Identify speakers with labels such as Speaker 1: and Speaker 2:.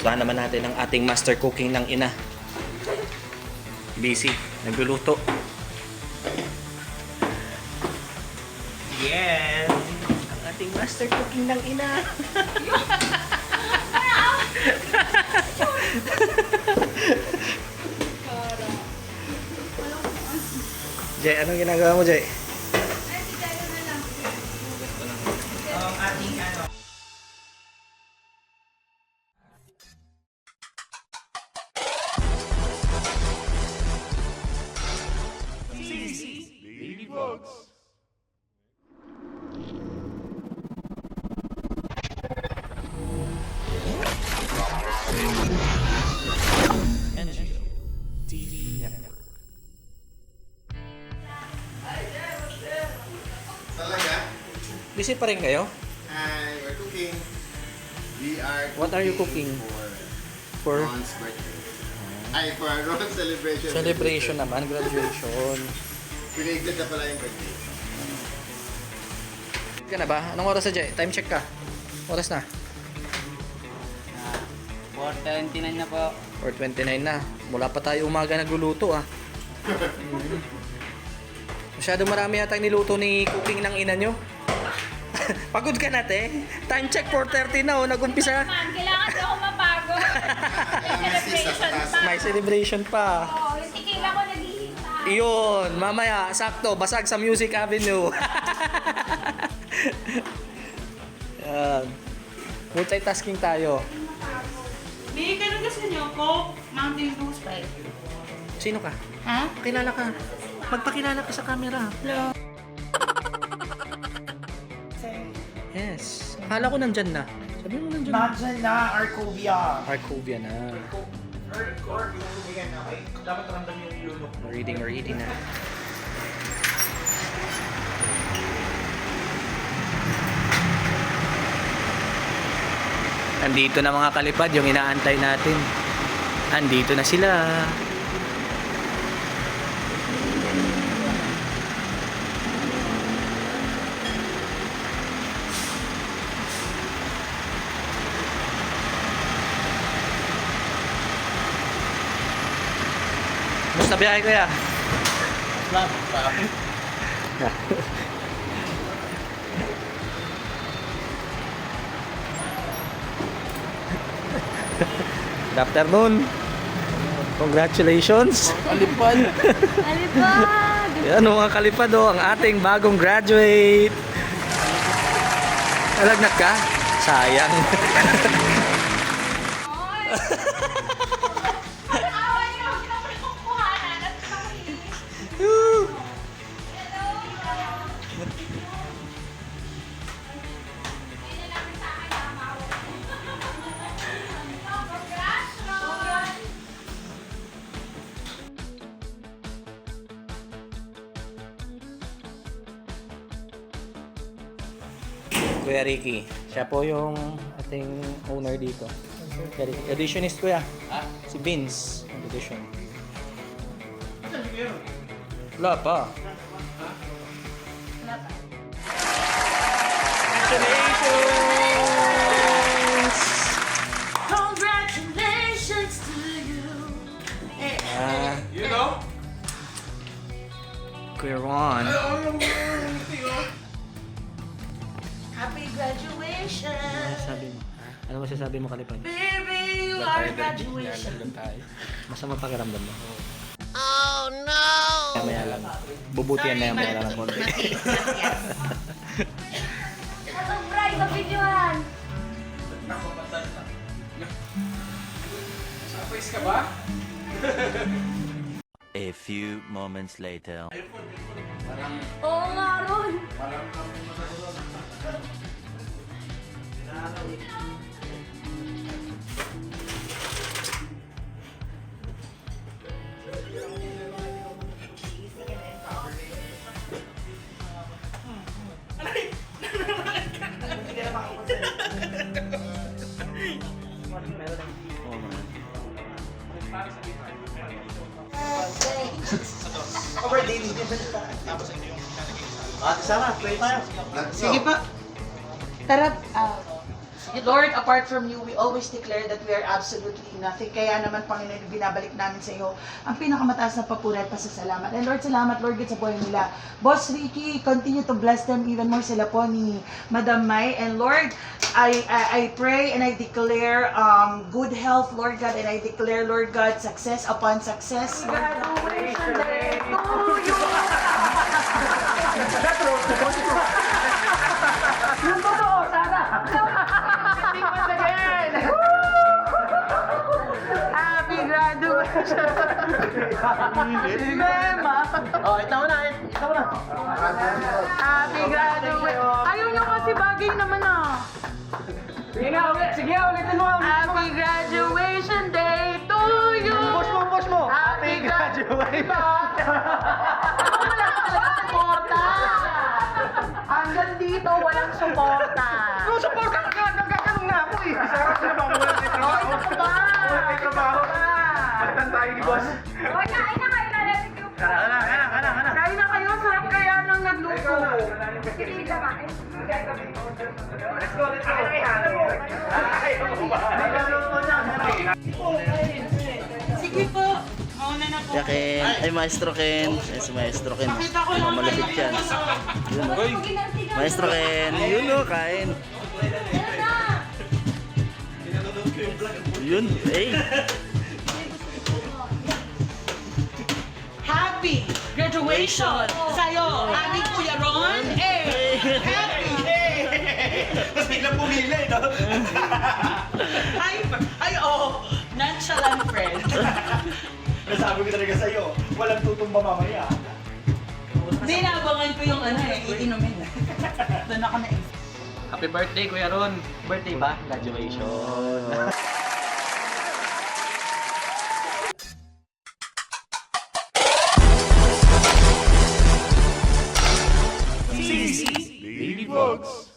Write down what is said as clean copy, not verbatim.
Speaker 1: Gustuhan naman natin ang ating master cooking ng ina. Busy, nagluluto. Yes! Ang ating master cooking ng ina. Jay, anong ginagawa mo, Jay?
Speaker 2: Ang ating ano.
Speaker 3: Talaga?
Speaker 1: Busy pa rin kayo?
Speaker 3: Hi, we're cooking. We are
Speaker 1: What are you cooking?
Speaker 3: For
Speaker 1: For
Speaker 3: Ron's birthday. Ay, for Ron's celebration.
Speaker 1: celebration naman, graduation.
Speaker 3: Belated na pala yung birthday.
Speaker 1: Ka na ba? Anong oras na, Jay? Time check ka. Oras na.
Speaker 2: 4:29 na po.
Speaker 1: 4:29 na. Mula pa tayo umaga nagluluto, ah. Masyado marami yata niluto ni cooking ng ina nyo. Pagod ka na, te. Time check 4:30 na, oh. Nag-umpisa.
Speaker 4: Man, kailangan daw ako mapagod. May celebration pa.
Speaker 1: May celebration pa.
Speaker 4: Oo, yung tequila ko naghihintay.
Speaker 1: Iyon, mamaya, sakto, basag sa Music Avenue. Yan. Multitasking tayo.
Speaker 5: May ganun gusto niyo, Coke, Mountain Dew, Sprite.
Speaker 1: Sino ka?
Speaker 5: Ha?
Speaker 1: Kilala ka. Magpakilala ka sa camera.
Speaker 5: Hello.
Speaker 1: Yes. Akala ko nandyan na. Sabi mo nandyan na.
Speaker 2: Nandiyan na, Arcovia.
Speaker 1: Arcovia na.
Speaker 2: Or yung okay? Dapat ramdam yung lulok.
Speaker 1: Reading na. Andito na mga kalipad, yung inaantay natin. Andito na sila. Basta biyahe ko ya. Good afternoon. Congratulations.
Speaker 2: Alipad.
Speaker 4: Alipag!
Speaker 1: Yan mga kalipad, oh, ang ating bagong graduate. Nalagnat ka? Sayang.
Speaker 4: Awa niyo, kinapre kong kuhanan at kami.
Speaker 1: Kuya Ricky, siya po yung ating owner dito. Editionist kuya. Si Vince. Edition. Wala pa. Congratulations!
Speaker 5: Congratulations to you.
Speaker 3: You know?
Speaker 1: Kuya Ron.
Speaker 5: Happy graduation.
Speaker 1: Sabi mo. Ano masasabi mo kalipad?
Speaker 5: Baby, you are graduation.
Speaker 1: Masama pakiramdam mo. Oh no! Maya lang. Bubutihan na yung maya lang ng konti.
Speaker 4: Atong bride na videohan.
Speaker 6: A few moments later.
Speaker 4: Oo nga, Ron.
Speaker 2: Ate Sarah, play tayo.
Speaker 5: Sige pa. Tara.
Speaker 7: Lord, apart from you, we always declare that we are absolutely nothing. Kaya naman, Panginoon, binabalik namin sa iyo ang pinakamataas na papuri at pasasalamat. And Lord, salamat, Lord, sa buhay nila. Boss Ricky, continue to bless them even more, sila po ni Madam Mai. And Lord, I pray and I declare good health, Lord God, and I declare, Lord God, success upon success. Graduation day to you! Yung totoo, Sarah! Once again! Happy graduation! Mema!
Speaker 2: Oh, ito na.
Speaker 7: Happy graduation! Ayaw nyo kasi bagay naman ah!
Speaker 2: Sige nga, ulitin mo.
Speaker 7: Happy graduation day to you!
Speaker 2: Push mo.
Speaker 7: Happy graduation! Wala ka talaga suporta! Hanggang dito, walang suporta!
Speaker 2: Yung suporta ka nga, nagkakanong na ako eh. Sarap sila ba? Wala tayong trabaho.
Speaker 7: Ito ka ba?
Speaker 2: Wala tayong trabaho. Pagtan tayo ni boss.
Speaker 4: Hoy, kain na kayo na natin yung
Speaker 2: Kana.
Speaker 7: Kain na kayo, sarap kaya nang nagluto.
Speaker 4: Sige ka ba?
Speaker 2: Let's go.
Speaker 5: Sige po. Mauna na po.
Speaker 8: Kaya Ken, ay Maestro Ken. Ay si Maestro Ken.
Speaker 5: Pakita ko lang
Speaker 8: Malapit
Speaker 5: kayo.
Speaker 8: yan. Yun o. Maestro Ken, yun o, kain. Yun, eh.
Speaker 5: Happy graduation sa'yo, aming Kuya Ron. Happy!
Speaker 2: Tapos biglang pumila eh, no?
Speaker 5: Nonchalant friend.
Speaker 2: Nasabi ko talaga sa'yo, walang tutumba mamaya.
Speaker 5: Hindi, naabangan ko yung iinumin. Doon ako na
Speaker 1: Happy birthday, Kuya Ron. Birthday ba? Graduation.
Speaker 3: Baby Bugs.